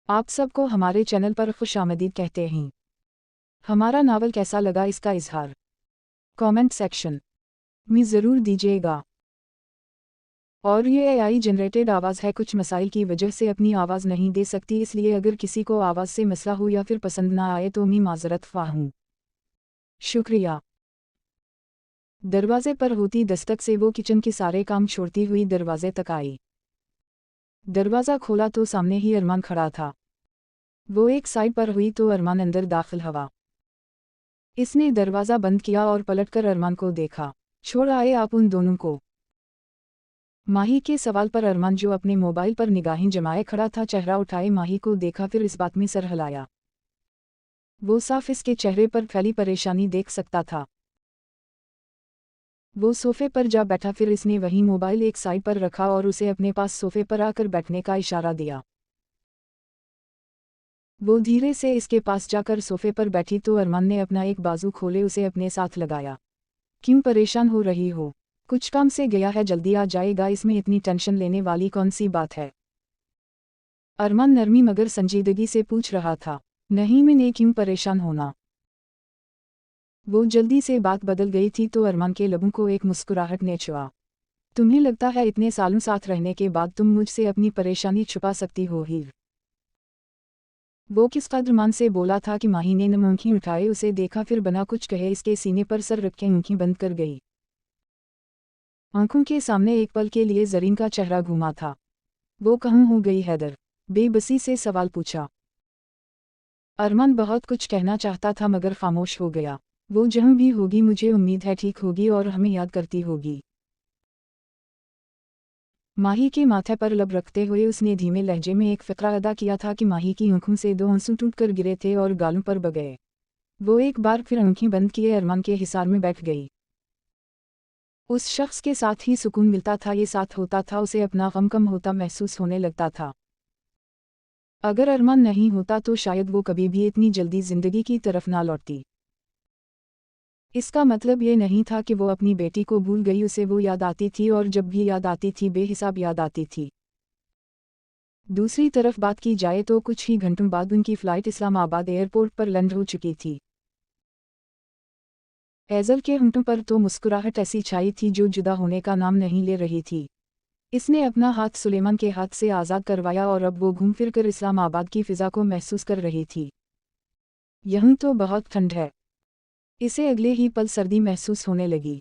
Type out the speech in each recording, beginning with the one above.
आप सबको हमारे चैनल पर खुशामदीद कहते हैं। हमारा नावल कैसा लगा इसका इजहार कमेंट सेक्शन में ज़रूर दीजिएगा। और ये एआई जनरेटेड आवाज़ है, कुछ मसाइल की वजह से अपनी आवाज़ नहीं दे सकती, इसलिए अगर किसी को आवाज़ से मसला हो या फिर पसंद ना आए तो मैं माजरत ख्वाह हूँ। शुक्रिया। दरवाजे पर होती दस्तक से वो किचन के सारे काम छोड़ती हुई दरवाजे तक आई। दरवाज़ा खोला तो सामने ही अरमान खड़ा था। वो एक साइड पर हुई तो अरमान अंदर दाखिल हुआ। इसने दरवाज़ा बंद किया और पलटकर अरमान को देखा। छोड़ आए आप उन दोनों को? माही के सवाल पर अरमान, जो अपने मोबाइल पर निगाहें जमाए खड़ा था, चेहरा उठाए माही को देखा, फिर इस बात में सर हिलाया। वो साफ इसके चेहरे पर फैली परेशानी देख सकता था। वो सोफे पर जा बैठा, फिर इसने वही मोबाइल एक साइड पर रखा और उसे अपने पास सोफे पर आकर बैठने का इशारा दिया। वो धीरे से इसके पास जाकर सोफे पर बैठी तो अरमान ने अपना एक बाजू खोले उसे अपने साथ लगाया। क्यों परेशान हो रही हो? कुछ काम से गया है, जल्दी आ जाएगा, इसमें इतनी टेंशन लेने वाली कौन सी बात है? अरमान नरमी मगर संजीदगी से पूछ रहा था। नहीं, मैंने क्यों परेशान होना। वो जल्दी से बात बदल गई थी तो अरमान के लबों को एक मुस्कुराहट ने छुआ। तुम्हें लगता है इतने सालों साथ रहने के बाद तुम मुझसे अपनी परेशानी छुपा सकती हो हीर? वो किस कदर मान से बोला था कि माही ने नम आँखें उठाए उसे देखा, फिर बिना कुछ कहे इसके सीने पर सर रखे आँखें बंद कर गई। आंखों के सामने एक पल के लिए जरीन का चेहरा घूमा था। वो कहाँ हो गई हैदर? बेबसी से सवाल पूछा। अरमान बहुत कुछ कहना चाहता था मगर खामोश हो गया। वो जहाँ भी होगी मुझे उम्मीद है ठीक होगी और हमें याद करती होगी। माही के माथे पर लब रखते हुए उसने धीमे लहजे में एक फ़िक्रा अदा किया था कि माही की आंखों से दो आंसू टूटकर गिरे थे और गालों पर बह गए। वो एक बार फिर आंखें बंद किए अरमान के हिसार में बैठ गई। उस शख्स के साथ ही सुकून मिलता था, ये साथ होता था उसे अपना गम कम होता महसूस होने लगता था। अगर अरमान नहीं होता तो शायद वो कभी भी इतनी जल्दी जिंदगी की तरफ ना लौटती। इसका मतलब ये नहीं था कि वो अपनी बेटी को भूल गई, उसे वो याद आती थी और जब भी याद आती थी बेहिसाब याद आती थी। दूसरी तरफ बात की जाए तो कुछ ही घंटों बाद उनकी फ़्लाइट इस्लामाबाद एयरपोर्ट पर लैंड हो चुकी थी। एज़ल के होंठों पर तो मुस्कुराहट ऐसी छाई थी जो जुदा होने का नाम नहीं ले रही थी। इसने अपना हाथ सुलेमान के हाथ से आज़ाद करवाया और अब वो घूम फिर कर इस्लामाबाद की फ़िज़ा को महसूस कर रही थी। यहाँ तो बहुत ठंड है। इसे अगले ही पल सर्दी महसूस होने लगी।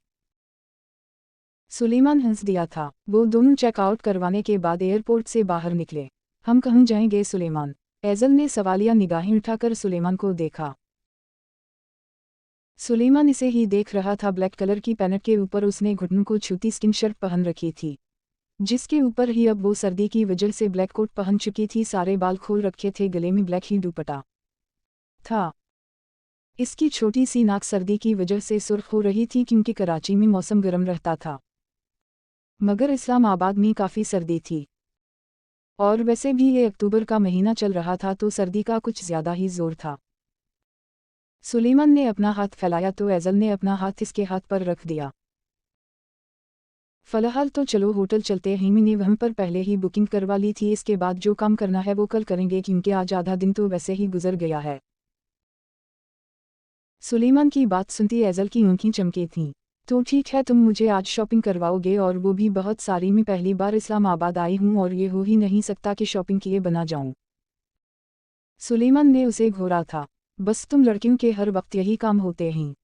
सुलेमान हंस दिया था। वो दोनों चेकआउट करवाने के बाद एयरपोर्ट से बाहर निकले। हम कहाँ जाएंगे सुलेमान? एज़ल ने सवालिया निगाहें उठाकर सुलेमान को देखा। सुलेमान इसे ही देख रहा था। ब्लैक कलर की पैंट के ऊपर उसने घुटनों को छूती स्किन शर्ट पहन रखी थी, जिसके ऊपर ही अब वो सर्दी की वजह से ब्लैक कोट पहन चुकी थी। सारे बाल खोल रखे थे, गले में ब्लैक ही दुपट्टा था। इसकी छोटी सी नाक सर्दी की वजह से सुर्ख हो रही थी क्योंकि कराची में मौसम गर्म रहता था, मगर इस्लामाबाद में काफ़ी सर्दी थी। और वैसे भी ये अक्टूबर का महीना चल रहा था तो सर्दी का कुछ ज़्यादा ही जोर था। सुलेमान ने अपना हाथ फैलाया तो एज़ल ने अपना हाथ इसके हाथ पर रख दिया। फ़िलहाल तो चलो होटल चलते हैं, मैंने वहाँ पर पहले ही बुकिंग करवा ली थी, इसके बाद जो काम करना है वो कल करेंगे क्योंकि आज आधा दिन तो वैसे ही गुजर गया है। सुलेमान की बात सुनती एज़ल की आँखें चमकी थीं। तो ठीक है, तुम मुझे आज शॉपिंग करवाओगे और वो भी बहुत सारी। मैं पहली बार इस्लामाबाद आई हूँ और ये हो ही नहीं सकता कि शॉपिंग किए बना जाऊँ। सुलेमान ने उसे घूरा था। बस तुम लड़कियों के हर वक्त यही काम होते हैं।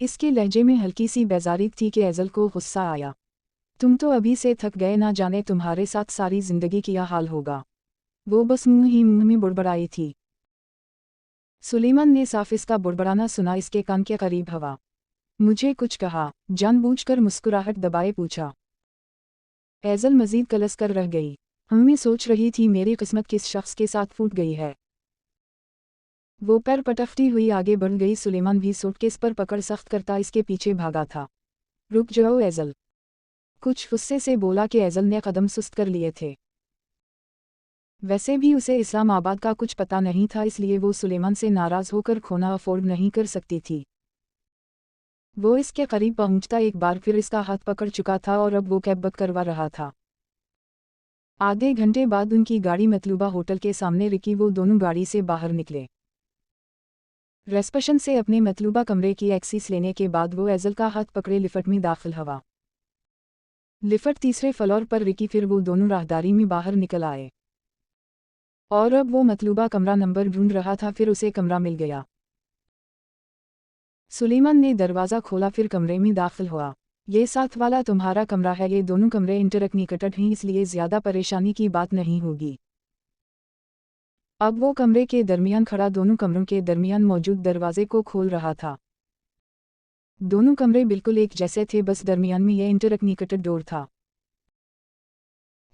इसके लहजे में हल्की सी बेजारी थी कि एज़ल को गुस्सा आया। तुम तो अभी से थक गए, ना जाने तुम्हारे साथ सारी जिंदगी क्या हाल होगा। वो बस मुंह ही मुंह में बुड़बड़ाई थी। सुलेमान ने साफ इसका बुड़बड़ाना सुना, इसके कान के करीब हवा। मुझे कुछ कहा? जानबूझकर मुस्कुराहट दबाए पूछा। एज़ल मजीद कलस कर रह गई। मैं सोच रही थी मेरी किस्मत किस शख्स के साथ फूट गई है। वो पैर पटकती हुई आगे बढ़ गई। सुलेमान भी सूटकेस पर पकड़ सख्त करता इसके पीछे भागा था। रुक जाओ एज़ल, कुछ गुस्से से बोला कि एज़ल ने कदम सुस्त कर लिए थे। वैसे भी उसे इस्लामाबाद का कुछ पता नहीं था, इसलिए वो सुलेमान से नाराज़ होकर खोना अफोर्ड नहीं कर सकती थी। वो इसके करीब पहुंचता एक बार फिर इसका हाथ पकड़ चुका था और अब वो कैब बुक करवा रहा था। आधे घंटे बाद उनकी गाड़ी मतलूबा होटल के सामने रुकी। वो दोनों गाड़ी से बाहर निकले। रिसेप्शन से अपने मतलूबा कमरे की एक्सेस लेने के बाद वो एजल का हाथ पकड़े लिफ्ट में दाखिल हुआ। लिफ्ट तीसरे फ्लोर पर रुकी। फिर वो दोनों राहदारी में बाहर निकल आए और अब वो मतलूबा कमरा नंबर ढूंढ रहा था। फिर उसे कमरा मिल गया। सुलेमान ने दरवाज़ा खोला, फिर कमरे में दाखिल हुआ। ये साथ वाला तुम्हारा कमरा है। ये दोनों कमरे इंटरकनेक्टेड हैं, इसलिए ज़्यादा परेशानी की बात नहीं होगी। अब वो कमरे के दरमियान खड़ा दोनों कमरों के दरमियान मौजूद दरवाजे को खोल रहा था। दोनों कमरे बिल्कुल एक जैसे थे, बस दरमियान में ये इंटरकनेक्टेड डोर था।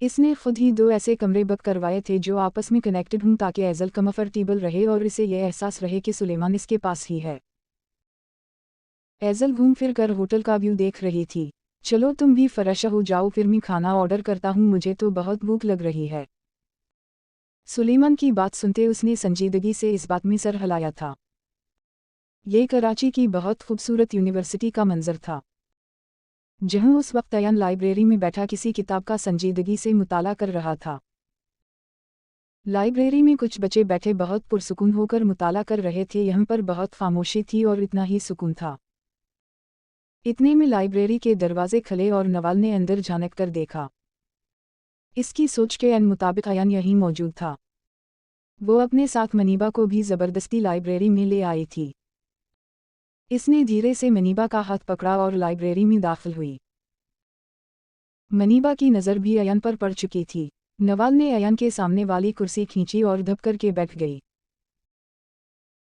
इसने खुद ही दो ऐसे कमरे बुक करवाए थे जो आपस में कनेक्टेड हों, ताकि एजल कंफर्टेबल रहे और इसे यह एहसास रहे कि सुलेमान इसके पास ही है। एजल घूम फिर कर होटल का व्यू देख रही थी। चलो तुम भी फ्रेश हो जाओ, फिर मैं खाना ऑर्डर करता हूँ, मुझे तो बहुत भूख लग रही है। सुलेमान की बात सुनते उसने संजीदगी से इस बात में सर हिलाया था। ये कराची की बहुत खूबसूरत यूनिवर्सिटी का मंजर था, जहां उस वक्त अयान लाइब्रेरी में बैठा किसी किताब का संजीदगी से मुताला कर रहा था। लाइब्रेरी में कुछ बच्चे बैठे बहुत पुरसुकून होकर मुताला कर रहे थे। यहाँ पर बहुत खामोशी थी और इतना ही सुकून था। इतने में लाइब्रेरी के दरवाजे खुले और नवाल ने अंदर झांक कर देखा। इसकी सोच के मुताबिक अयान यहीं मौजूद था। वो अपने साथ मनीबा को भी ज़बरदस्ती लाइब्रेरी में ले आई थी। इसने धीरे से मनीबा का हाथ पकड़ा और लाइब्रेरी में दाखिल हुई। मनीबा की नज़र भी अयान पर पड़ चुकी थी। नवाल ने अयान के सामने वाली कुर्सी खींची और धप करके बैठ गई।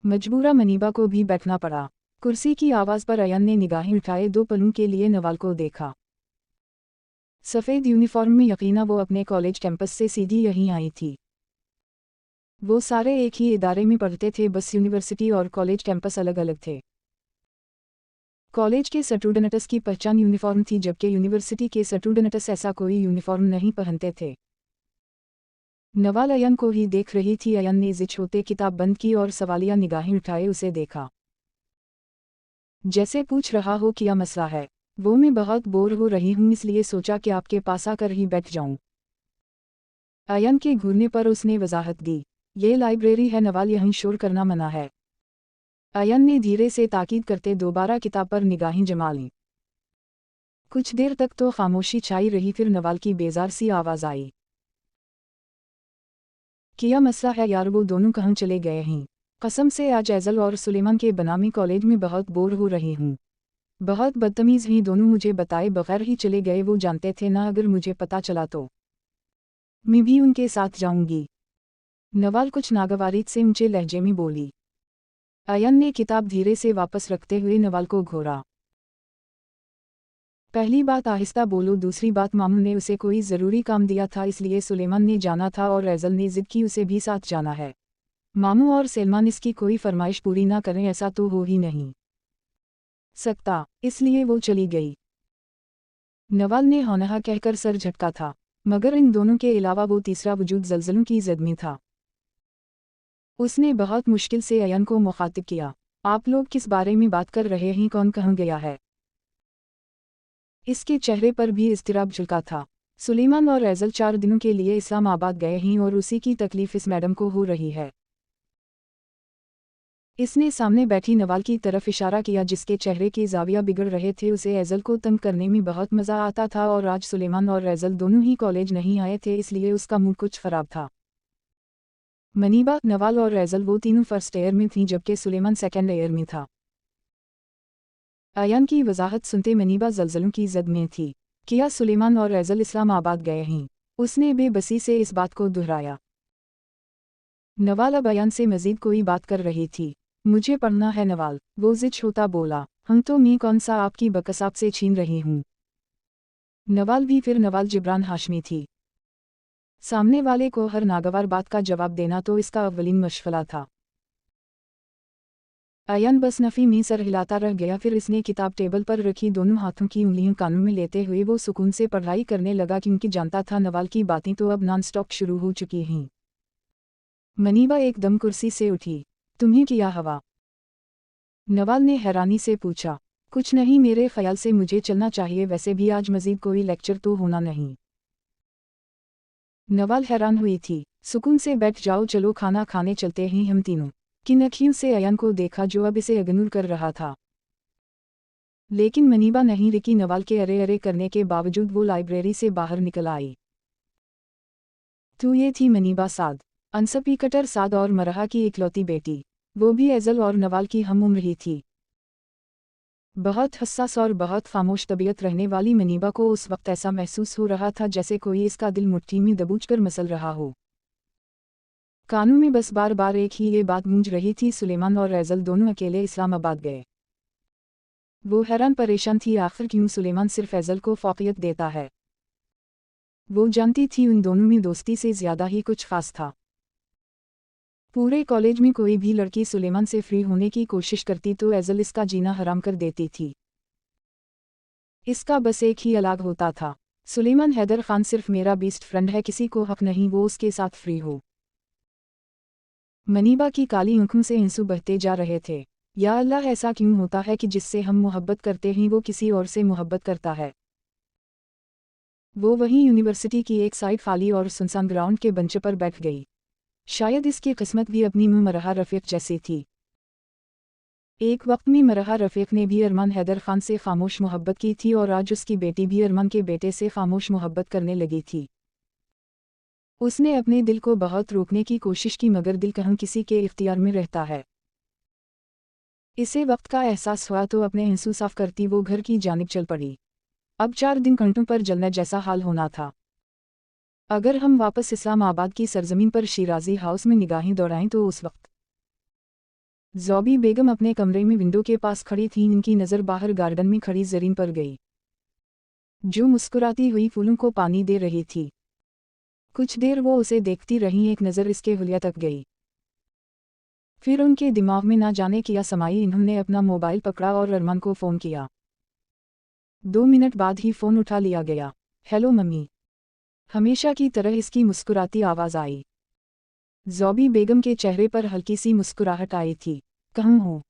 मजबूरा मनीबा को भी बैठना पड़ा। कुर्सी की आवाज़ पर अयान ने निगाहें उठाए। दो पलों के लिए नवाल को देखा। सफ़ेद यूनिफॉर्म में, यकीना वो अपने कॉलेज कैंपस से सीधी यहीं आई थी। वो सारे एक ही इदारे में पढ़ते थे, बस यूनिवर्सिटी और कॉलेज कैंपस अलग अलग थे। कॉलेज के स्टूडेंट्स की पहचान यूनिफॉर्म थी, जबकि यूनिवर्सिटी के स्टूडेंट्स ऐसा कोई यूनिफॉर्म नहीं पहनते थे। नवाल अयान को ही देख रही थी। अयान ने जिच होते किताब बंद की और सवालिया निगाहें उठाए उसे देखा, जैसे पूछ रहा हो क्या मसला है। वो मैं बहुत बोर हो रही हूँ, इसलिए सोचा कि आपके पास आकर ही बैठ जाऊँ। अयान के घूरने पर उसने वजाहत दी, ये लाइब्रेरी है नवाल, यहीं शोर करना मना है। अयान ने धीरे से ताकीद करते दोबारा किताब पर निगाहें जमा लीं। कुछ देर तक तो खामोशी छाई रही, फिर नवाल की बेजार सी आवाज़ आई, क्या मसला है यार, वो दोनों कहाँ चले गए हैं? कसम से आज एजल और सुलेमान के बनामी कॉलेज में बहुत बोर हो रही हूँ। बहुत बदतमीज़ ही दोनों, मुझे बताए बगैर ही चले गए। वो जानते थे ना, अगर मुझे पता चला तो मैं भी उनके साथ जाऊंगी। नवाल कुछ नागवारित से ऊंचे लहजे में बोली। अयान ने किताब धीरे से वापस रखते हुए नवाल को घोरा। पहली बात आहिस्ता बोलो, दूसरी बात मामू ने उसे कोई ज़रूरी काम दिया था, इसलिए सुलेमान ने जाना था और एजल ने जिद की उसे भी साथ जाना है। मामू और सलमान इसकी कोई फरमाइश पूरी ना करें, ऐसा तो हो ही नहीं सकता, इसलिए वो चली गई। नवाल ने होनहा कहकर सर झटका था, मगर इन दोनों के अलावा वो तीसरा वजूद ज़लज़लों की ज़द में था। उसने बहुत मुश्किल से अयान को मुखातिब किया, आप लोग किस बारे में बात कर रहे हैं, कौन कहाँ गया है? इसके चेहरे पर भी इज़्तिराब झलका था। सुलेमान और एजल 4 दिनों के लिए इस्लामाबाद गए हैं और उसी की तकलीफ इस मैडम को हो रही है। इसने सामने बैठी नवाल की तरफ इशारा किया, जिसके चेहरे के जाविया बिगड़ रहे थे। उसे एजल को तंग करने में बहुत मज़ा आता था और आज सुलेमान और एजल दोनों ही कॉलेज नहीं आए थे, इसलिए उसका मूड कुछ ख़राब था। मनीबा, नवाल और एजल वो तीनों फर्स्ट ईयर में थीं, जबकि सुलेमान सेकेंड ईयर में था। अयान की वजाहत सुनते मनीबा ज़लज़लों की ज़द में थी, क्या सुलेमान और एजल इस्लामाबाद गए हैं? उसने बेबसी से इस बात को दोहराया। नवाल अब अयान से मज़ीद कोई बात कर रही थी। मुझे पढ़ना है नवाल, वो ज़िद होता बोला। हम तो मैं कौन सा आपकी बकस आपसे छीन रही हूँ। नवाल भी फिर नवाल जिब्रान हाशमी थी। सामने वाले को हर नागवार बात का जवाब देना तो इसका अव्वलीन मशगला था। अयान बस नफ़ी में सर हिलाता रह गया। फिर इसने किताब टेबल पर रखी, दोनों हाथों की उंगलियों कानों में लेते हुए वो सुकून से पढ़ाई करने लगा, क्योंकि जानता था नवाल की बातें तो अब नॉन स्टॉप शुरू हो चुकी हैं। मनीबा एकदम कुर्सी से उठी, तुम्हें क्या हवा? नवाल ने हैरानी से पूछा। कुछ नहीं, मेरे ख्याल से मुझे चलना चाहिए, वैसे भी आज मज़ीद कोई लेक्चर तो होना नहीं। नवाल हैरान हुई थी। सुकून से बैठ जाओ, चलो खाना खाने चलते हैं हम तीनों। किन अखियों से अयान को देखा जो अब इसे इग्नोर कर रहा था। लेकिन मनीबा नहीं रुकी। नवाल के अरे अरे करने के बावजूद वो लाइब्रेरी से बाहर निकल आई। तो ये थी मनीबा साद, अनस्पीकटर साद और मरहा की इकलौती बेटी। वो भी एजल और नवाल की हम उम्र ही थी। बहुत हसास और बहुत खामोश तबीयत रहने वाली मनीबा को उस वक्त ऐसा महसूस हो रहा था जैसे कोई इसका दिल मुट्ठी में दबोच कर मसल रहा हो। कानों में बस बार बार एक ही ये बात गूंज रही थी, सुलेमान और एजल दोनों अकेले इस्लामाबाद गए। वो हैरान परेशान थी, आखिर क्यों सुलेमान सिर्फ एजल को फौकियत देता है। वो जानती थी उन दोनों में दोस्ती से ज्यादा ही कुछ खास था। पूरे कॉलेज में कोई भी लड़की सुलेमान से फ्री होने की कोशिश करती तो एजल इसका जीना हराम कर देती थी। इसका बस एक ही अलग होता था, सुलेमान हैदर खान सिर्फ मेरा बेस्ट फ्रेंड है, किसी को हक नहीं वो उसके साथ फ्री हो। मनीबा की काली आंखों से आंसू बहते जा रहे थे। या अल्लाह, ऐसा क्यों होता है कि जिससे हम मोहब्बत करते हैं वो किसी और से मोहब्बत करता है। वो वहीं यूनिवर्सिटी की एक साइड खाली और सुनसान ग्राउंड के बेंच पर बैठ गई। शायद इसकी किस्मत भी अपनी में मरहा रफ़ीक जैसी थी। एक वक्त में मरहा रफ़ीक ने भी अरमान हैदर खान से खामोश मोहब्बत की थी और आज उसकी बेटी भी अरमान के बेटे से खामोश मोहब्बत करने लगी थी। उसने अपने दिल को बहुत रोकने की कोशिश की मगर दिल कहाँ किसी के इख्तियार में रहता है। इसे वक्त का एहसास हुआ तो अपने आंसू साफ करती वो घर की जानिब चल पड़ी। अब 4 दिन कंटों पर जलने जैसा हाल होना था। अगर हम वापस इस्लामाबाद की सरजमीन पर शिराजी हाउस में निगाहें दौड़ाएं तो उस वक्त ज़ौबी बेगम अपने कमरे में विंडो के पास खड़ी थी। इनकी नज़र बाहर गार्डन में खड़ी ज़रीन पर गई, जो मुस्कुराती हुई फूलों को पानी दे रही थी। कुछ देर वो उसे देखती रहीं, एक नज़र इसके हुलिया तक गई। फिर उनके दिमाग में ना जाने क्या समाई, इन्होंने अपना मोबाइल पकड़ा और अरमान को फ़ोन किया। 2 मिनट बाद ही फ़ोन उठा लिया गया। हेलो मम्मी, हमेशा की तरह इसकी मुस्कुराती आवाज़ आई। ज़ौबी बेगम के चेहरे पर हल्की सी मुस्कुराहट आई थी। कहाँ हो?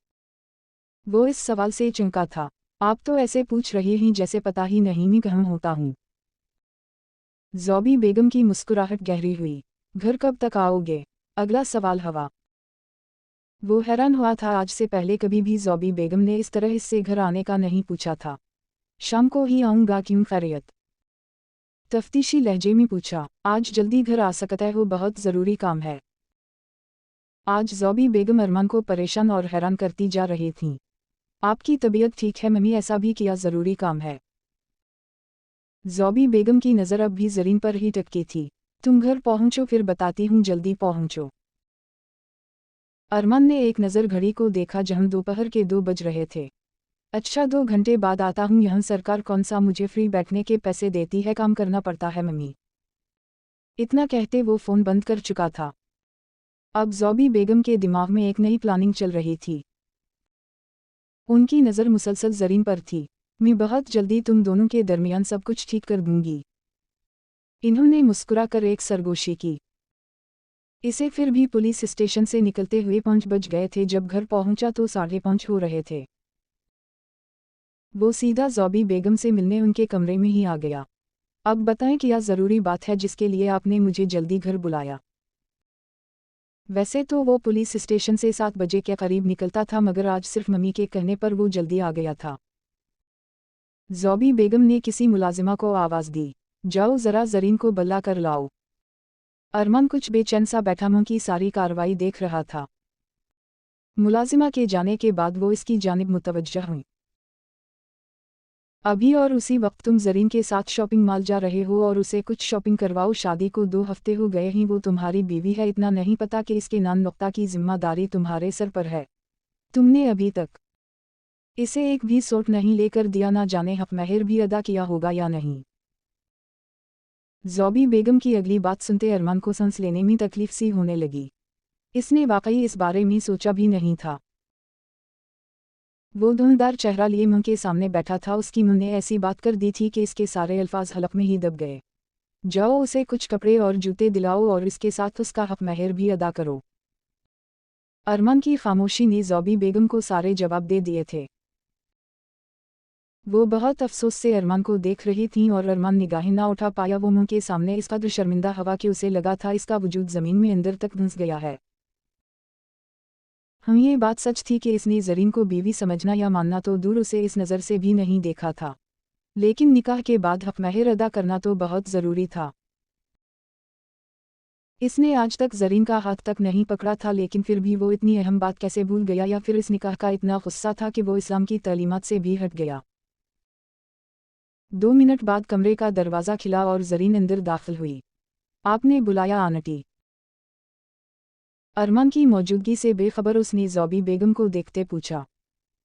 वो इस सवाल से चौंका था। आप तो ऐसे पूछ रहे हैं जैसे पता ही नहीं मैं कहाँ होता हूँ। ज़ौबी बेगम की मुस्कुराहट गहरी हुई। घर कब तक आओगे? अगला सवाल हवा। वो हैरान हुआ था, आज से पहले कभी भी ज़ौबी बेगम ने इस तरह इससे घर आने का नहीं पूछा था। शाम को ही आऊँगा, क्यों खैरियत? तफ्तीशी लहजे में पूछा। आज जल्दी घर आ सकता है हो, बहुत ज़रूरी काम है। आज ज़ौबी बेगम अरमान को परेशान और हैरान करती जा रही थीं। आपकी तबीयत ठीक है मम्मी? ऐसा भी क्या ज़रूरी काम है? ज़ौबी बेगम की नज़र अब भी ज़रीन पर ही टकती थी। तुम घर पहुँचो फिर बताती हूँ, जल्दी पहुँचो। अरमान ने एक नज़र घड़ी को देखा जहाँ दोपहर के 2 बज रहे थे। अच्छा, 2 घंटे बाद आता हूँ। यहाँ सरकार कौन सा मुझे फ्री बैठने के पैसे देती है, काम करना पड़ता है मम्मी। इतना कहते वो फ़ोन बंद कर चुका था। अब ज़ौबी बेगम के दिमाग में एक नई प्लानिंग चल रही थी। उनकी नज़र मुसलसल ज़रीन पर थी। मैं बहुत जल्दी तुम दोनों के दरमियान सब कुछ ठीक कर दूंगी। इन्होंने मुस्कुरा कर एक सरगोशी की। इसे फिर भी पुलिस स्टेशन से निकलते हुए 5 बज गए थे। जब घर पहुंचा तो 5:30 हो रहे थे। वो सीधा ज़ौबी बेगम से मिलने उनके कमरे में ही आ गया। अब बताएं क्या ज़रूरी बात है जिसके लिए आपने मुझे जल्दी घर बुलाया? वैसे तो वो पुलिस स्टेशन से 7 बजे के करीब निकलता था मगर आज सिर्फ मम्मी के कहने पर वो जल्दी आ गया था। ज़ौबी बेगम ने किसी मुलाजिमा को आवाज़ दी। जाओ ज़रा ज़रीन को बल्ला कर लाओ। अरमान कुछ बेचैन सा बैठा मुंह की सारी कार्रवाई देख रहा था। मुलाजिमा के जाने के बाद वो इसकी जानिब मुतवज्जह हुई। अभी और उसी वक्त तुम ज़रीन के साथ शॉपिंग मॉल जा रहे हो और उसे कुछ शॉपिंग करवाओ। शादी को 2 हफ्ते हो गए हैं, वो तुम्हारी बीवी है। इतना नहीं पता कि इसके नान नुक्ता की जिम्मेदारी तुम्हारे सर पर है। तुमने अभी तक इसे एक भी सूट नहीं लेकर दिया, ना जाने हक महर भी अदा किया होगा या नहीं। ज़ौबी बेगम की अगली बात सुनते अरमान को सांस लेने में तकलीफ सी होने लगी। इसने वाकई इस बारे में सोचा भी नहीं था। वो धुंधदार चेहरा लिए मुंह के सामने बैठा था। उसकी मुंह ने ऐसी बात कर दी थी कि इसके सारे अल्फाज हलक में ही दब गए। जाओ उसे कुछ कपड़े और जूते दिलाओ और इसके साथ उसका हक महर भी अदा करो। अरमान की खामोशी ने ज़ौबी बेगम को सारे जवाब दे दिए थे। वो बहुत अफसोस से अरमान को देख रही थीं और अरमान निगाहें ना उठा पाया। वो मुंह के सामने इस कदर शर्मिंदा हवा कि उसे लगा था इसका वजूद ज़मीन में अंदर तक धंस गया है। ये बात सच थी कि इसने ज़रीन को बीवी समझना या मानना तो दूर, उसे इस नज़र से भी नहीं देखा था। लेकिन निकाह के बाद हक महर अदा करना तो बहुत ज़रूरी था। इसने आज तक ज़रीन का हाथ तक नहीं पकड़ा था, लेकिन फिर भी वो इतनी अहम बात कैसे भूल गया, या फिर इस निकाह का इतना गुस्सा था कि वो इस्लाम की तालीमात से भी हट गया। 2 मिनट बाद कमरे का दरवाज़ा खिला और ज़रीन अंदर दाखिल हुई। आपने बुलाया आंटी? अरमान की मौजूदगी से बेखबर उसने ज़ौबी बेगम को देखते पूछा।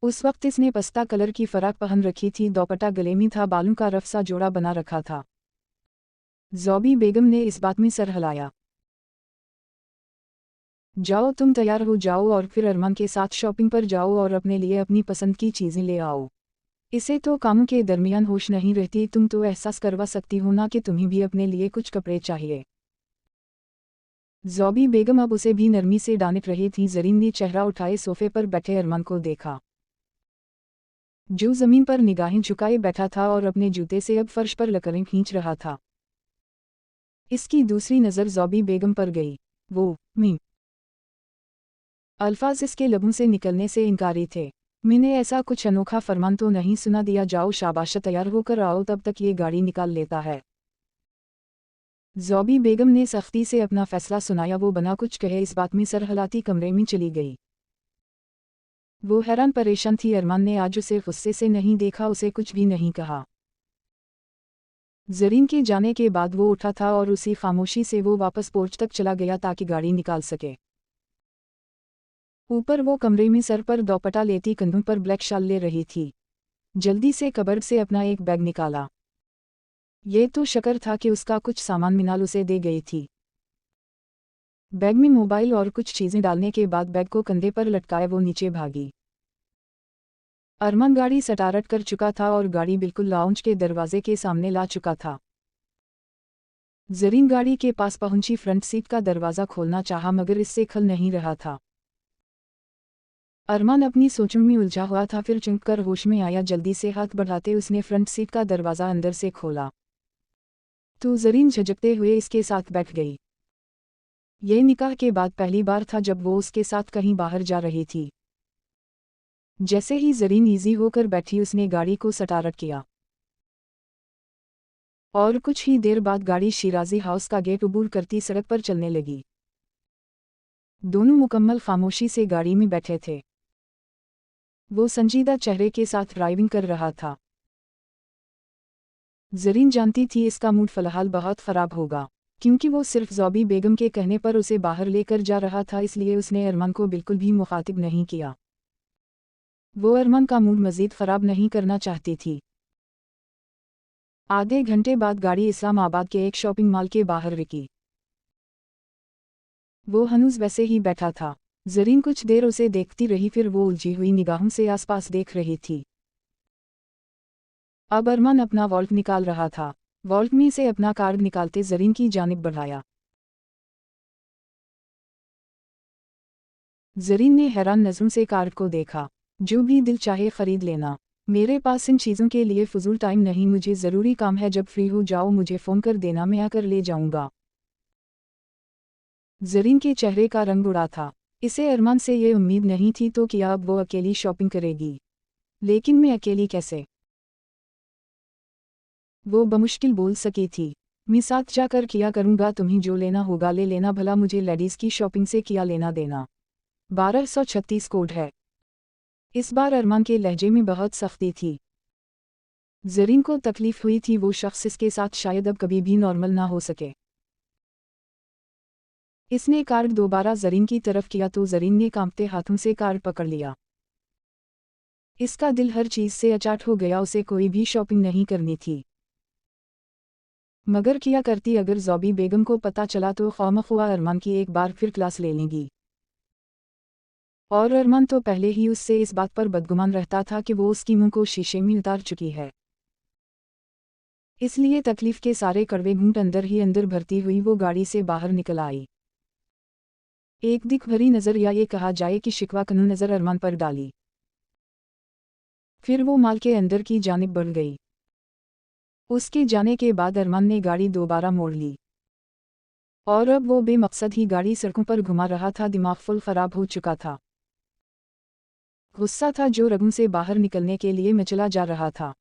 उस वक्त इसने पस्ता कलर की फ़राक पहन रखी थी, दोपट्टा गले में था, बालों का रफ सा जोड़ा बना रखा था। ज़ौबी बेगम ने इस बात में सर हिलाया। जाओ, तुम तैयार हो जाओ और फिर अरमान के साथ शॉपिंग पर जाओ और अपने लिए अपनी पसंद की चीज़ें ले आओ। इसे तो कामों के दरमियान होश नहीं रहती, तुम तो एहसास करवा सकती हो ना कि तुम्हें भी अपने लिए कुछ कपड़े चाहिए। ज़ौबी बेगम अब उसे भी नरमी से डांट रही थी। ज़रीन ने चेहरा उठाए सोफे पर बैठे अरमान को देखा, जो ज़मीन पर निगाहें झुकाए बैठा था और अपने जूते से अब फर्श पर लकीरें खींच रहा था। इसकी दूसरी नज़र ज़ौबी बेगम पर गई। वो मी अल्फाज इसके लबों से निकलने से इनकारी थे। मैंने ऐसा कुछ अनोखा फरमान तो नहीं सुना, दिया जाओ शाबाश, तैयार होकर आओ, तब तक ये गाड़ी निकाल लेता है। ज़ौबी बेगम ने सख्ती से अपना फैसला सुनाया। वो बना कुछ कहे इस बात में सर हिलाती कमरे में चली गई। वो हैरान परेशान थी। अरमान ने आज उसे गुस्से से नहीं देखा, उसे कुछ भी नहीं कहा। ज़रीन के जाने के बाद वो उठा था और उसी खामोशी से वो वापस पोर्च तक चला गया ताकि गाड़ी निकाल सके। ऊपर वो कमरे में सर पर दोपट्टा लेती कंधों पर ब्लैक शाल ले रही थी। जल्दी से कबर्ड से अपना एक बैग निकाला। ये तो शक्र था कि उसका कुछ सामान मिनाल उसे दे गई थी। बैग में मोबाइल और कुछ चीज़ें डालने के बाद बैग को कंधे पर लटकाए वो नीचे भागी। अरमान गाड़ी स्टार्ट कर चुका था और गाड़ी बिल्कुल लाउंज के दरवाजे के सामने ला चुका था। ज़रीन गाड़ी के पास पहुंची, फ्रंट सीट का दरवाज़ा खोलना चाहा मगर इससे खुल नहीं रहा था। अरमान अपनी सोचों में उलझा हुआ था, फिर चुंक कर होश में आया। जल्दी से हाथ बढ़ाते उसने फ्रंट सीट का दरवाज़ा अंदर से खोला तो ज़रीन झिझकते हुए इसके साथ बैठ गई। ये निकाह के बाद पहली बार था जब वो उसके साथ कहीं बाहर जा रही थी। जैसे ही ज़रीन ईजी होकर बैठी, उसने गाड़ी को स्टार्ट किया और कुछ ही देर बाद गाड़ी शिराजी हाउस का गेट अबूर करती सड़क पर चलने लगी। दोनों मुकम्मल खामोशी से गाड़ी में बैठे थे। वो संजीदा चेहरे के साथ ड्राइविंग कर रहा था। ज़रीन जानती थी इसका मूड फ़िलहाल बहुत ख़राब होगा, क्योंकि वो सिर्फ ज़ौबी बेगम के कहने पर उसे बाहर लेकर जा रहा था, इसलिए उसने अरमान को बिल्कुल भी मुखातिब नहीं किया। वो अरमान का मूड मज़ीद ख़राब नहीं करना चाहती थी। आधे घंटे बाद गाड़ी इस्लामाबाद के एक शॉपिंग मॉल के बाहर रुकी। वो हनूज़ वैसे ही बैठा था। ज़रीन कुछ देर उसे देखती रही, फिर वो उलझी हुई निगाहों से आसपास देख रही थी। अब अरमान अपना वॉल्ट निकाल रहा था। वॉल्ट में से अपना कार्ड निकालते ज़रीन की जानिब बढ़ाया। ज़रीन ने हैरान नज़रों से कार्ड को देखा। जो भी दिल चाहे ख़रीद लेना, मेरे पास इन चीज़ों के लिए फ़ुज़ूल टाइम नहीं, मुझे ज़रूरी काम है, जब फ्री हो जाओ मुझे फ़ोन कर देना, मैं आकर ले जाऊँगा। ज़रीन के चेहरे का रंग उड़ा था। इसे अरमान से ये उम्मीद नहीं थी तो क्या अब वो अकेली शॉपिंग करेगी। लेकिन मैं अकेली कैसे? वो बमुश्किल बोल सकी थी। मैं साथ जाकर किया करूँगा, तुम्हें जो लेना होगा ले लेना, भला मुझे लेडीज़ की शॉपिंग से क्या लेना देना। 1236 कोड है। इस बार अरमान के लहजे में बहुत सख्ती थी। ज़रीन को तकलीफ़ हुई थी वो शख्स इसके साथ शायद अब कभी भी नॉर्मल ना हो सके। इसने कार्ड दोबारा ज़रीन की तरफ किया तो ज़रीन ने कांपते हाथों से कार्ड पकड़ लिया। इसका दिल हर चीज़ से अचाट हो गया, उसे कोई भी शॉपिंग नहीं करनी थी। मगर क्या करती, अगर ज़ौबी बेगम को पता चला तो खौमख्वा अरमान की एक बार फिर क्लास ले लेंगी। और अरमान तो पहले ही उससे इस बात पर बदगुमान रहता था कि वो उसकी मुंह को शीशे में उतार चुकी है। इसलिए तकलीफ़ के सारे कड़वे घूंट अंदर ही अंदर भरती हुई वो गाड़ी से बाहर निकल आई। एक दिख भरी नज़र, या ये कहा जाए कि शिकवा कनू नज़र अरमान पर डाली। फिर वो माल के अंदर की जानिब बढ़ गई। उसके जाने के बाद अरमान ने गाड़ी दोबारा मोड़ ली और अब वो बेमकसद ही गाड़ी सड़कों पर घुमा रहा था। दिमाग फुल खराब हो चुका था। गुस्सा था जो रगों से बाहर निकलने के लिए मचला जा रहा था।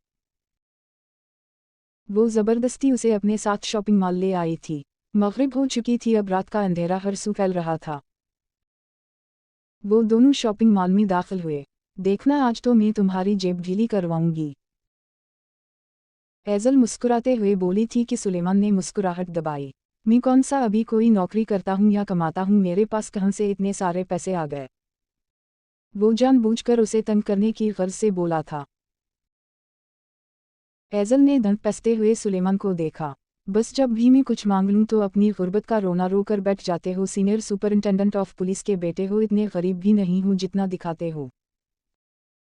वो ज़बरदस्ती उसे अपने साथ शॉपिंग मॉल ले आई थी। मग़रिब हो चुकी थी, अब रात का अंधेरा हर सू फैल रहा था। वो दोनों शॉपिंग मॉल में दाखिल हुए। देखना, आज तो मैं तुम्हारी जेब ढीली करवाऊंगी, एज़ल मुस्कुराते हुए बोली थी कि सुलेमान ने मुस्कुराहट दबाई। मैं कौन सा अभी कोई नौकरी करता हूँ या कमाता हूँ, मेरे पास कहाँ से इतने सारे पैसे आ गए। वो जानबूझकर उसे तंग करने की गर्ज से बोला था। एज़ल ने दंत कसते हुए सुलेमान को देखा। बस जब भी मैं कुछ मांग लूँ तो अपनी गुर्बत का रोना रो कर बैठ जाते हो। सीनियर सुपरिंटेंडेंट ऑफ पुलिस के बेटे हो, इतने गरीब भी नहीं हूँ जितना दिखाते हो।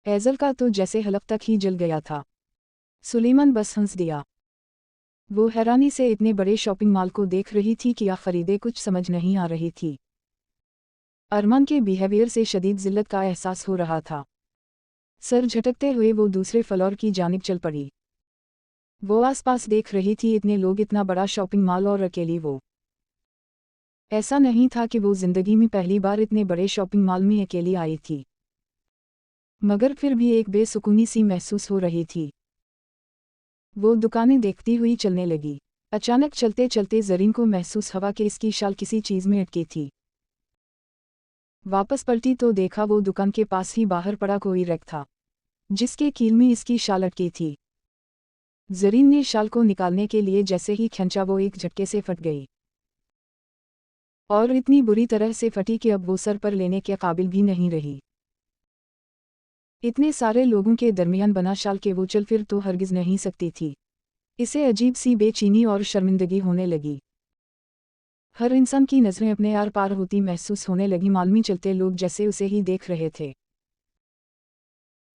एज़ल का तो जैसे हलक तक ही जल गया था। सुलेमान बस हंस दिया। वो हैरानी से इतने बड़े शॉपिंग मॉल को देख रही थी कि क्या खरीदे कुछ समझ नहीं आ रही थी। अरमान के बिहेवियर से शदीद जिल्लत का एहसास हो रहा था। सर झटकते हुए वो दूसरे फ्लोर की जानिब चल पड़ी। वो आसपास देख रही थी, इतने लोग, इतना बड़ा शॉपिंग मॉल और अकेली वो। ऐसा नहीं था कि वो जिंदगी में पहली बार इतने बड़े शॉपिंग मॉल में अकेली आई थी, मगर फिर भी एक बेसुकूनी सी महसूस हो रही थी। वो दुकानें देखती हुई चलने लगी। अचानक चलते चलते ज़रीन को महसूस हुआ कि इसकी शाल किसी चीज़ में अटकी थी। वापस पलटी तो देखा वो दुकान के पास ही बाहर पड़ा कोई रैक था, जिसके कील में इसकी शाल अटकी थी। ज़रीन ने शाल को निकालने के लिए जैसे ही खींचा, वो एक झटके से फट गई और इतनी बुरी तरह से फटी कि अब वो सर पर लेने के काबिल भी नहीं रही। इतने सारे लोगों के दरमियान बना शाल के वो चल फिर तो हरगिज़ नहीं सकती थी। इसे अजीब सी बेचैनी और शर्मिंदगी होने लगी। हर इंसान की नज़रें अपने आर पार होती महसूस होने लगी। मॉल में चलते लोग जैसे उसे ही देख रहे थे।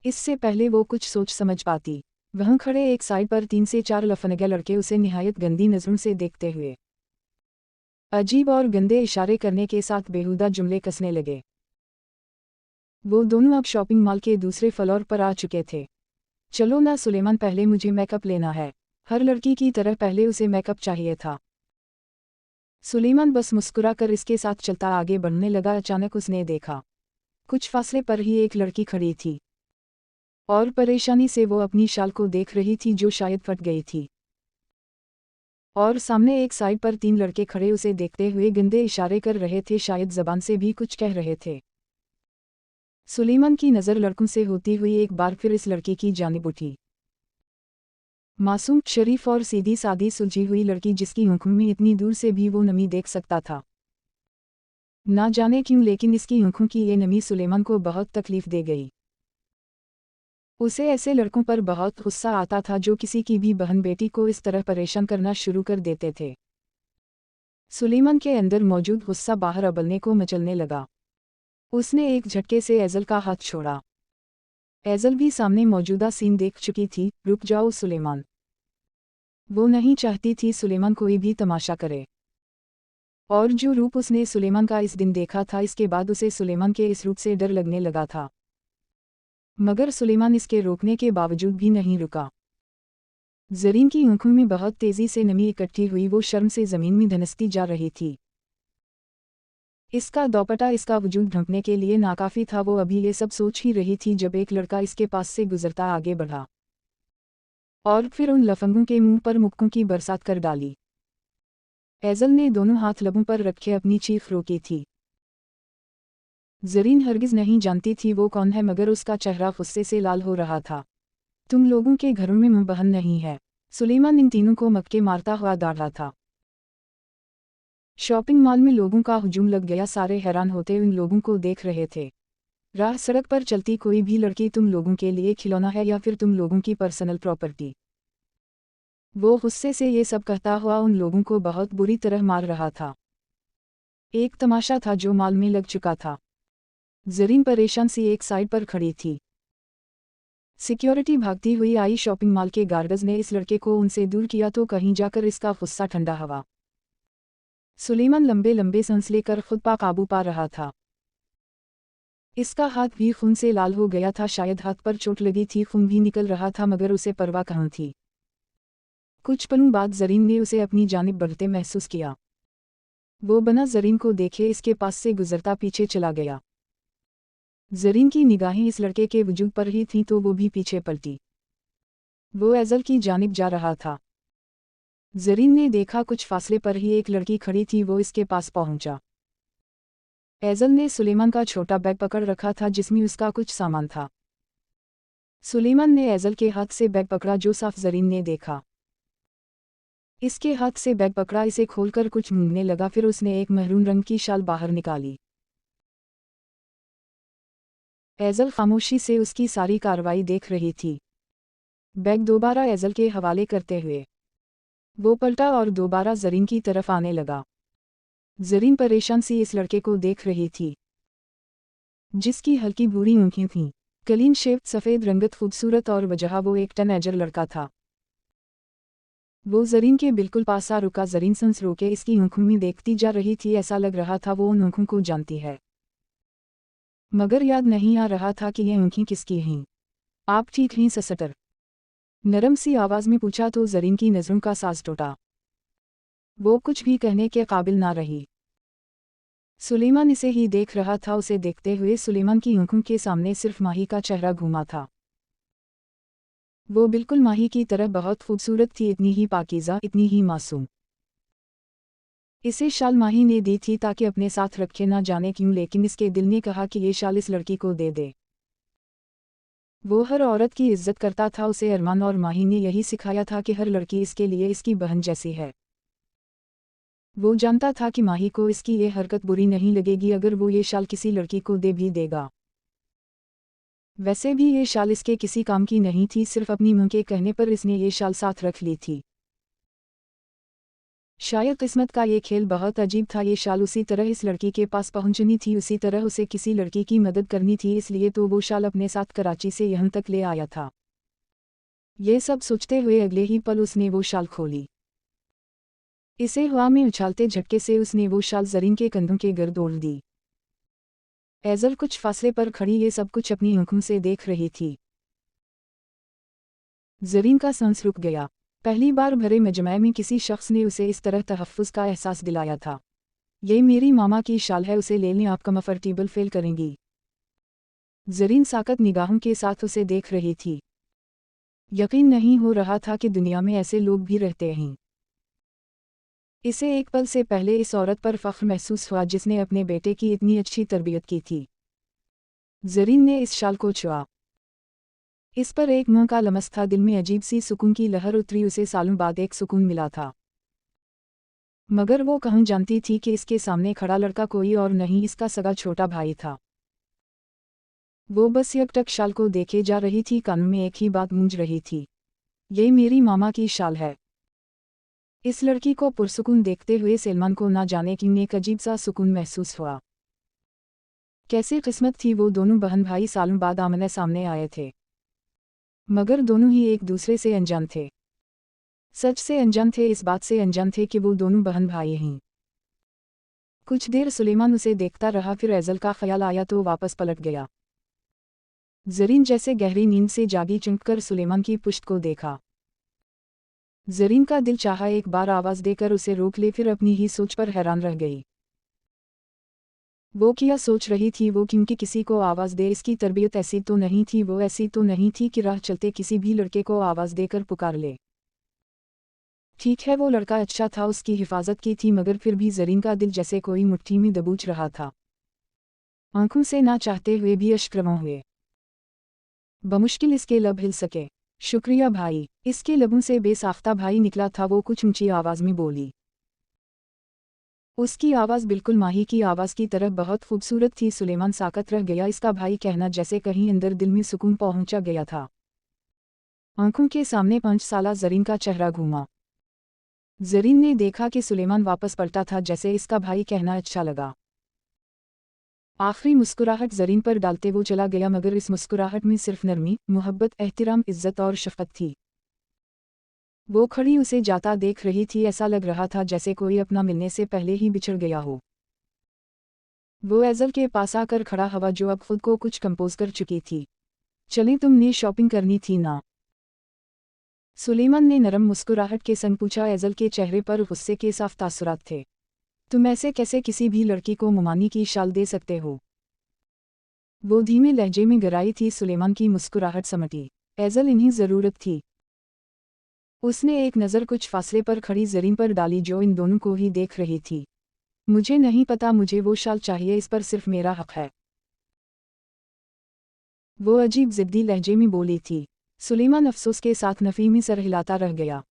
इससे पहले वो कुछ सोच समझ पाती, वहाँ खड़े एक साइड पर 3 से 4 लफंगे लड़के उसे निहायत गंदी नज़रों से देखते हुए अजीब और गंदे इशारे करने के साथ बेहुदा जुमले कसने लगे। वो दोनों अब शॉपिंग मॉल के दूसरे फ्लोर पर आ चुके थे। चलो ना सुलेमान, पहले मुझे मेकअप लेना है। हर लड़की की तरह पहले उसे मेकअप चाहिए था। सुलेमान बस मुस्कुरा कर इसके साथ चलता आगे बढ़ने लगा। अचानक उसने देखा, कुछ फासले पर ही एक लड़की खड़ी थी और परेशानी से वो अपनी शाल को देख रही थी जो शायद फट गई थी। और सामने एक साइड पर 3 लड़के खड़े उसे देखते हुए गंदे इशारे कर रहे थे, शायद ज़बान से भी कुछ कह रहे थे। सुलेमान की नज़र लड़कों से होती हुई एक बार फिर इस लड़की की जानिब उठी। मासूम, शरीफ और सीधी सादी सुलझी हुई लड़की, जिसकी आंखों में इतनी दूर से भी वो नमी देख सकता था। ना जाने क्यों, लेकिन इसकी आंखों की ये नमी सुलेमान को बहुत तकलीफ दे गई। उसे ऐसे लड़कों पर बहुत गुस्सा आता था जो किसी की भी बहन बेटी को इस तरह परेशान करना शुरू कर देते थे। सुलेमान के अंदर मौजूद गुस्सा बाहर उबलने को मचलने लगा। उसने एक झटके से एज़ल का हाथ छोड़ा। एज़ल भी सामने मौजूदा सीन देख चुकी थी। रुक जाओ सुलेमान। वो नहीं चाहती थी सुलेमान कोई भी तमाशा करे। और जो रूप उसने सुलेमान का इस दिन देखा था, इसके बाद उसे सुलेमान के इस रूप से डर लगने लगा था। मगर सुलेमान इसके रोकने के बावजूद भी नहीं रुका। ज़रीन की आंखों में बहुत तेज़ी से नमी इकट्ठी हुई। वो शर्म से ज़मीन में धंसती जा रही थी। इसका दोपट्टा इसका वजूद ढंकने के लिए नाकाफ़ी था। वो अभी ये सब सोच ही रही थी जब एक लड़का इसके पास से गुजरता आगे बढ़ा और फिर उन लफंगों के मुंह पर मुक्कों की बरसात कर डाली। एज़ल ने दोनों हाथ लबों पर रखे अपनी चीख रोकी थी। ज़रीन हरगिज़ नहीं जानती थी वो कौन है, मगर उसका चेहरा गुस्से से लाल हो रहा था। तुम लोगों के घरों में मुंह बहन नहीं है। सुलेमान इन तीनों को मक्के मारता हुआ दौड़ रहा था। शॉपिंग मॉल में लोगों का हुजूम लग गया। सारे हैरान होते उन लोगों को देख रहे थे। राह सड़क पर चलती कोई भी लड़की तुम लोगों के लिए खिलौना है या फिर तुम लोगों की पर्सनल प्रॉपर्टी। वो गुस्से से ये सब कहता हुआ उन लोगों को बहुत बुरी तरह मार रहा था। एक तमाशा था जो मॉल में लग चुका था। ज़रीन परेशान सी एक साइड पर खड़ी थी। सिक्योरिटी भागती हुई आई। शॉपिंग मॉल के गार्ड्स ने इस लड़के को उनसे दूर किया तो कहीं जाकर इसका गुस्सा ठंडा हुआ। सुलेमान लंबे लंबे सांस लेकर खुद पर काबू पा रहा था। इसका हाथ भी खून से लाल हो गया था, शायद हाथ पर चोट लगी थी, खून भी निकल रहा था मगर उसे परवाह कहाँ थी। कुछ पलों बाद जरीन ने उसे अपनी जानिब बढ़ते महसूस किया। वो बना जरीन को देखे इसके पास से गुजरता पीछे चला गया। जरीन की निगाहें इस लड़के के वजूद पर ही थीं तो वो भी पीछे पलटी। वो एजल की जानिब जा रहा था। जरीन ने देखा कुछ फासले पर ही एक लड़की खड़ी थी, वो इसके पास पहुंचा। एजल ने सुलेमान का छोटा बैग पकड़ रखा था जिसमें उसका कुछ सामान था। सुलेमान ने एजल के हाथ से बैग पकड़ा जो साफ जरीन ने देखा। इसके हाथ से बैग पकड़ा, इसे खोलकर कुछ मूंगने लगा, फिर उसने एक महरून रंग की शाल बाहर निकाली। एजल खामोशी से उसकी सारी कार्रवाई देख रही थी। बैग दोबारा एजल के हवाले करते हुए वो पलटा और दोबारा जरीन की तरफ आने लगा। जरीन परेशान सी इस लड़के को देख रही थी, जिसकी हल्की भूरी आंखें थीं, क्लीन शेव, सफ़ेद रंगत, खूबसूरत और वजह वो एक टीनेजर लड़का था। वो जरीन के बिल्कुल पास आ रुका। जरीन संस रोके इसकी आंखों में देखती जा रही थी, ऐसा लग रहा था वो उन आंखों को जानती है, मगर याद नहीं आ रहा था कि ये आंखें किसकी हैं। आप ठीक हैं ससटर? नरम सी आवाज़ में पूछा तो जरीन की नज़रों का साज टूटा। वो कुछ भी कहने के काबिल ना रही। सुलेमान इसे ही देख रहा था। उसे देखते हुए सुलेमान की आंखों के सामने सिर्फ माही का चेहरा घूमा था। वो बिल्कुल माही की तरह बहुत खूबसूरत थी, इतनी ही पाकीज़ा, इतनी ही मासूम। इसे शाल माही ने दी थी ताकि अपने साथ रखे, ना जाने क्यों, लेकिन इसके दिल ने कहा कि ये शाल इस लड़की को दे दे। वो हर औरत की इज्जत करता था, उसे अरमान और माही ने यही सिखाया था कि हर लड़की इसके लिए इसकी बहन जैसी है। वो जानता था कि माही को इसकी ये हरकत बुरी नहीं लगेगी अगर वो ये शाल किसी लड़की को दे भी देगा। वैसे भी ये शाल इसके किसी काम की नहीं थी, सिर्फ अपनी मां के कहने पर इसने ये शाल साथ रख ली थी। शायद किस्मत का ये खेल बहुत अजीब था। ये शाल उसी तरह इस लड़की के पास पहुंचनी थी, उसी तरह उसे किसी लड़की की मदद करनी थी, इसलिए तो वो शाल अपने साथ कराची से यहाँ तक ले आया था। ये सब सोचते हुए अगले ही पल उसने वो शाल खोली। इसे हवा में उछालते झटके से उसने वो शाल जरीन के कंधों के गर्द ओढ़ दी। एजल कुछ फासले पर खड़ी ये सब कुछ अपनी आंखों से देख रही थी। जरीन का सांस रुक गया। पहली बार भरे मजमे में किसी शख्स ने उसे इस तरह तहफ़्फ़ुज़ का एहसास दिलाया था। ये मेरी मामा की शाल है, उसे ले लें, आप कंफर्टेबल फील करेंगी। जरीन साकत निगाहों के साथ उसे देख रही थी। यकीन नहीं हो रहा था कि दुनिया में ऐसे लोग भी रहते हैं। इसे एक पल से पहले इस औरत पर फ़ख्र महसूस हुआ जिसने अपने बेटे की इतनी अच्छी तरबियत की थी। जरीन ने इस शाल को छुआ। इस पर एक मुँह का लमस था, दिल में अजीब सी सुकून की लहर उतरी, उसे सालों बाद एक सुकून मिला था। मगर वो कहाँ जानती थी कि इसके सामने खड़ा लड़का कोई और नहीं, इसका सगा छोटा भाई था। वो बस एकटक शाल को देखे जा रही थी, कानों में एक ही बात गूंज रही थी, ये मेरी मामा की शाल है। इस लड़की को पुरसुकून देखते हुए सलमान को ना जाने क्यों एक अजीब सा सुकून महसूस हुआ। कैसी किस्मत थी, वो दोनों बहन भाई सालों बाद आमने सामने आए थे, मगर दोनों ही एक दूसरे से अनजान थे। सच से अनजान थे, इस बात से अनजान थे कि वो दोनों बहन भाई हैं। कुछ देर सुलेमान उसे देखता रहा, फिर एजल का ख्याल आया तो वापस पलट गया। जरीन जैसे गहरी नींद से जागी, चमककर सुलेमान की पुश्त को देखा। जरीन का दिल चाहा एक बार आवाज़ देकर उसे रोक ले, फिर अपनी ही सोच पर हैरान रह गई। वो क्या सोच रही थी वो, क्योंकि किसी को आवाज़ दे, इसकी तरबियत ऐसी तो नहीं थी, वो ऐसी तो नहीं थी कि राह चलते किसी भी लड़के को आवाज़ देकर पुकार ले। ठीक है वो लड़का अच्छा था, उसकी हिफाजत की थी, मगर फिर भी जरीन का दिल जैसे कोई मुट्ठी में दबोच रहा था। आंखों से ना चाहते हुए भी अश्क रवां हुए। बमुश्किल इसके लब हिल सके। शुक्रिया भाई। इसके लबों से बेसाख्ता भाई निकला था, वो कुछ ऊंची आवाज़ में बोली। उसकी आवाज़ बिल्कुल माही की आवाज़ की तरह बहुत खूबसूरत थी। सुलेमान साकत रह गया, इसका भाई कहना जैसे कहीं अंदर दिल में सुकून पहुंचा गया था। आंखों के सामने 5 साला जरीन का चेहरा घूमा। जरीन ने देखा कि सुलेमान वापस पलटा था, जैसे इसका भाई कहना अच्छा लगा। आखिरी मुस्कुराहट जरीन पर डालते वो चला गया, मगर इस मुस्कुराहट में सिर्फ नरमी, मोहब्बत, एहतिराम, इज्जत और शफ़क़त थी। वो खड़ी उसे जाता देख रही थी, ऐसा लग रहा था जैसे कोई अपना मिलने से पहले ही बिछड़ गया हो। वो एजल के पास आकर खड़ा हवा जो अब खुद को कुछ कंपोज कर चुकी थी। चलें, तुमने शॉपिंग करनी थी ना? सुलेमान ने नरम मुस्कुराहट के संग पूछा। एजल के चेहरे पर गुस्से के साफ तासुरात थे। तुम ऐसे कैसे किसी भी लड़की को मुमानी की शाल दे सकते हो? वो धीमे लहजे में गिराई थी। सुलेमान की मुस्कुराहट समटी। एजल, इन्हीं ज़रूरत थी। उसने एक नज़र कुछ फासले पर खड़ी ज़रीन पर डाली जो इन दोनों को ही देख रही थी। मुझे नहीं पता, मुझे वो शाल चाहिए, इस पर सिर्फ मेरा हक है। वो अजीब ज़िद्दी लहजे में बोली थी। सुलेमान अफसोस के साथ नफ़ी में सर हिलाता रह गया।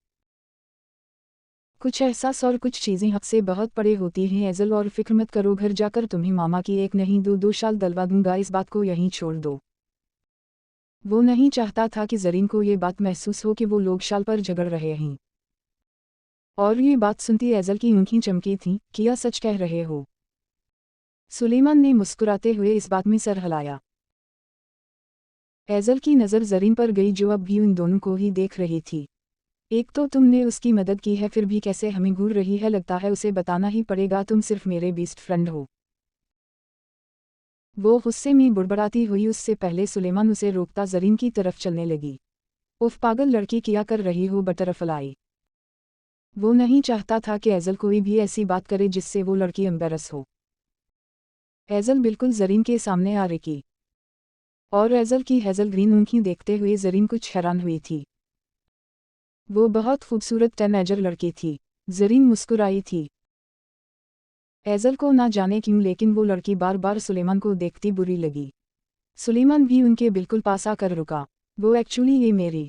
कुछ एहसास और कुछ चीज़ें हद से बहुत परे होती हैं एजल, और फिक्र मत करो, घर जाकर तुम्हें मामा की एक नहीं दो शाल दिलवा दूंगा, इस बात को यहीं छोड़ दो। वो नहीं चाहता था कि ज़रीन को ये बात महसूस हो कि वो लोग शाल पर झगड़ रहे हैं। और ये बात सुनती एजल की आंखें चमकी थीं। क्या सच कह रहे हो? सुलेमान ने मुस्कुराते हुए इस बात में सर हिलाया। एजल की नज़र ज़रीन पर गई जो अब भी उन दोनों को ही देख रही थी। एक तो तुमने उसकी मदद की है, फिर भी कैसे हमें घूर रही है, लगता है उसे बताना ही पड़ेगा, तुम सिर्फ मेरे बेस्ट फ्रेंड हो। वो गुस्से में बुड़बड़ाती हुई उससे पहले सुलेमान उसे रोकता ज़रीन की तरफ चलने लगी। उफ पागल लड़की, क्या कर रही हो? बटरफ्लाई। वो नहीं चाहता था कि एजल कोई भी ऐसी बात करे जिससे वो लड़की एम्बेरस हो। एजल बिल्कुल ज़रीन के सामने आ रही और एजल की हेज़ल ग्रीन आंखें देखते हुए ज़रीन कुछ हैरान हुई थी। वो बहुत खूबसूरत टीनेजर लड़की थी। ज़रीन मुस्कुराई थी। एजल को ना जाने क्यों लेकिन वो लड़की बार बार सुलेमान को देखती बुरी लगी। सुलेमान भी उनके बिल्कुल पास आकर रुका। वो एक्चुअली ये मेरी।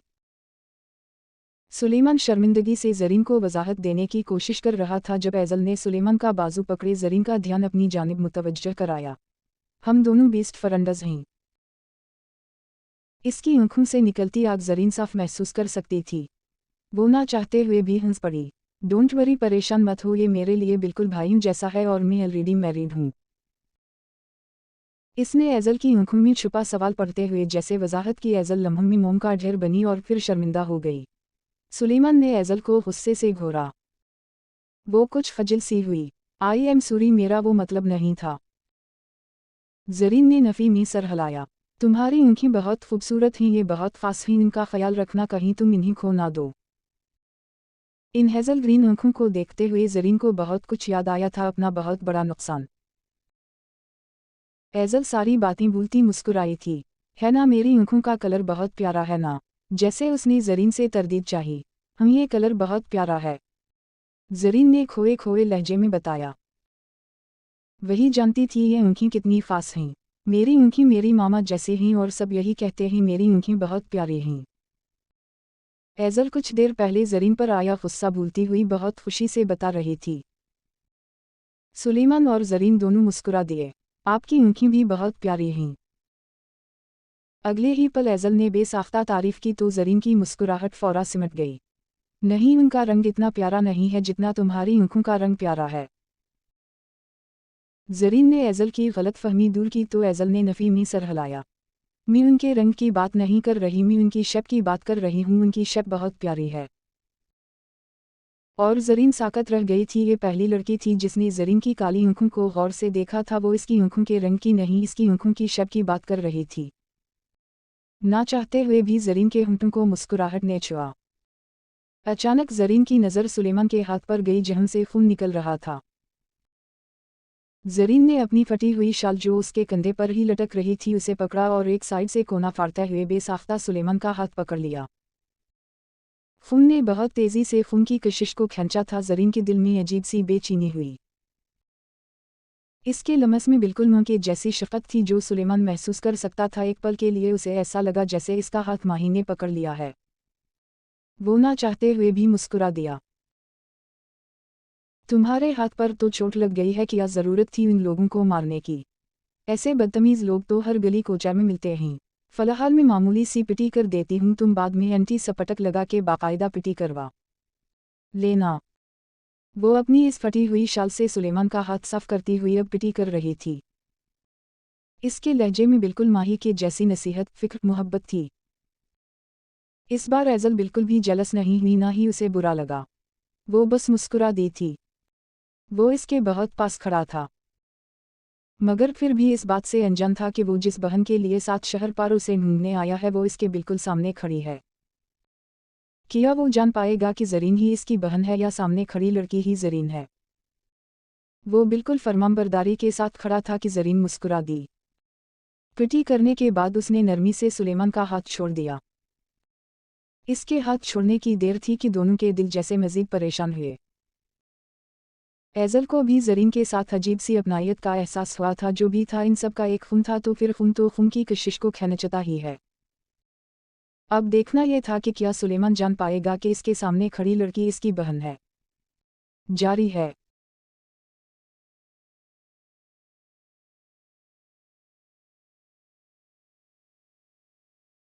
सुलेमान शर्मिंदगी से ज़रीन को वजाहत देने की कोशिश कर रहा था जब एजल ने सुलेमान का बाजू पकड़े ज़रीन का ध्यान अपनी जानिब मुतवज्जह कराया। हम दोनों बेस्ट फ्रेंड्स हैं। इसकी आंखों से निकलती आग ज़रीन साफ महसूस कर सकती थी। वो ना चाहते हुए भी हंस पड़ी। डोंट वरी, परेशान मत हो, ये मेरे लिए बिल्कुल भाइयों जैसा है और मैं ऑलरेडी मैरिड हूँ। इसने एजल की आंखों में छुपा सवाल पढ़ते हुए जैसे वजाहत की। एजल लम्हों में मोम का ढेर बनी और फिर शर्मिंदा हो गई। सुलेमान ने एजल को गुस्से से घोरा। वो कुछ खजिल सी हुई। आई एम सॉरी, मेरा वो मतलब नहीं था। ज़रीन ने नफ़ी में सर हिलाया। तुम्हारी आंखें बहुत खूबसूरत हैं, ये बहुत खास हैं, इनका ख्याल रखना, कहीं तुम इन्हीं खो ना दो। इन हेज़ल ग्रीन आंखों को देखते हुए ज़रीन को बहुत कुछ याद आया था, अपना बहुत बड़ा नुकसान। एजल सारी बातें भूलती मुस्कुराई थी। है ना, मेरी आंखों का कलर बहुत प्यारा है ना? जैसे उसने ज़रीन से तरदीद चाही। ये कलर बहुत प्यारा है, ज़रीन ने खोए खोए लहजे में बताया। वही जानती थी ये आंखें कितनी खास हैं। मेरी आंखें मेरी मामा जैसे हैं और सब यही कहते हैं मेरी आंखें बहुत प्यारी हैं। एजल कुछ देर पहले ज़रीन पर आया गुस्सा भूलती हुई बहुत खुशी से बता रही थी। सुलेमान और ज़रीन दोनों मुस्कुरा दिए। आपकी आंखें भी बहुत प्यारी हैं। अगले ही पल एजल ने बेसाख्ता तारीफ की तो ज़रीन की मुस्कुराहट फौरा सिमट गई। नहीं, उनका रंग इतना प्यारा नहीं है जितना तुम्हारी आंखों का रंग प्यारा है। ज़रीन ने एजल की गलतफहमी दूर की तो एजल ने नफ़ी में सर हिलाया। मैं उनके रंग की बात नहीं कर रही, मैं उनकी शेप की बात कर रही हूँ, उनकी शेप बहुत प्यारी है। और ज़रीन साकत रह गई थी। ये पहली लड़की थी जिसने ज़रीन की काली आंखों को गौर से देखा था। वो इसकी आंखों के रंग की नहीं, इसकी आंखों की शेप की बात कर रही थी। ना चाहते हुए भी ज़रीन के होंठों को मुस्कुराहट ने छुआ। अचानक ज़रीन की नज़र सुलेमान के हाथ पर गई जहां से खून निकल रहा था। ज़रीन ने अपनी फटी हुई शाल जो उसके कंधे पर ही लटक रही थी उसे पकड़ा और एक साइड से कोना फाड़ते हुए बेसाख्ता सुलेमान का हाथ पकड़ लिया। खून ने बहुत तेज़ी से खून की कशिश को खींचा था। ज़रीन के दिल में अजीब सी बेचैनी हुई। इसके लमस में बिल्कुल मां के जैसी शफ़क़त थी जो सुलेमान महसूस कर सकता था। एक पल के लिए उसे ऐसा लगा जैसे इसका हाथ माही ने पकड़ लिया है। वो ना चाहते हुए भी मुस्कुरा दिया। तुम्हारे हाथ पर तो चोट लग गई है, क्या ज़रूरत थी इन लोगों को मारने की? ऐसे बदतमीज़ लोग तो हर गली कोचा में मिलते हैं। फ़िलहाल मैं मामूली सी पिटी कर देती हूँ, तुम बाद में एंटी सपटक लगा के बाकायदा पिटी करवा लेना। वो अपनी इस फटी हुई शाल से सुलेमान का हाथ साफ करती हुई अब पिटी कर रही थी। इसके लहजे में बिल्कुल माही के जैसी नसीहत, फ़िक्र, मोहब्बत थी। इस बार एजल बिल्कुल भी जलस नहीं हुई, ना ही उसे बुरा लगा। वो बस मुस्कुरा दी थी। वो इसके बहुत पास खड़ा था। मगर फिर भी इस बात से अनजान था कि वो जिस बहन के लिए 7 शहर पार उसे ढूंढने आया है वो इसके बिल्कुल सामने खड़ी है। क्या वो जान पाएगा कि ज़रीन ही इसकी बहन है या सामने खड़ी लड़की ही ज़रीन है? वो बिल्कुल फरमाबरदारी के साथ खड़ा था कि ज़रीन मुस्कुरा दी। पिटी करने के बाद उसने नरमी से सुलेमान का हाथ छोड़ दिया। इसके हाथ छोड़ने की देर थी कि दोनों के दिल जैसे मज़ीद परेशान हुए। एज़ल को भी ज़रीन के साथ अजीब सी अपनायत का एहसास हुआ था। जो भी था इन सब का एक खून था, तो फिर खून तो खून की कशिश को खींचता ही है। अब देखना यह था कि क्या सुलेमान जान पाएगा कि इसके सामने खड़ी लड़की इसकी बहन है। जारी है।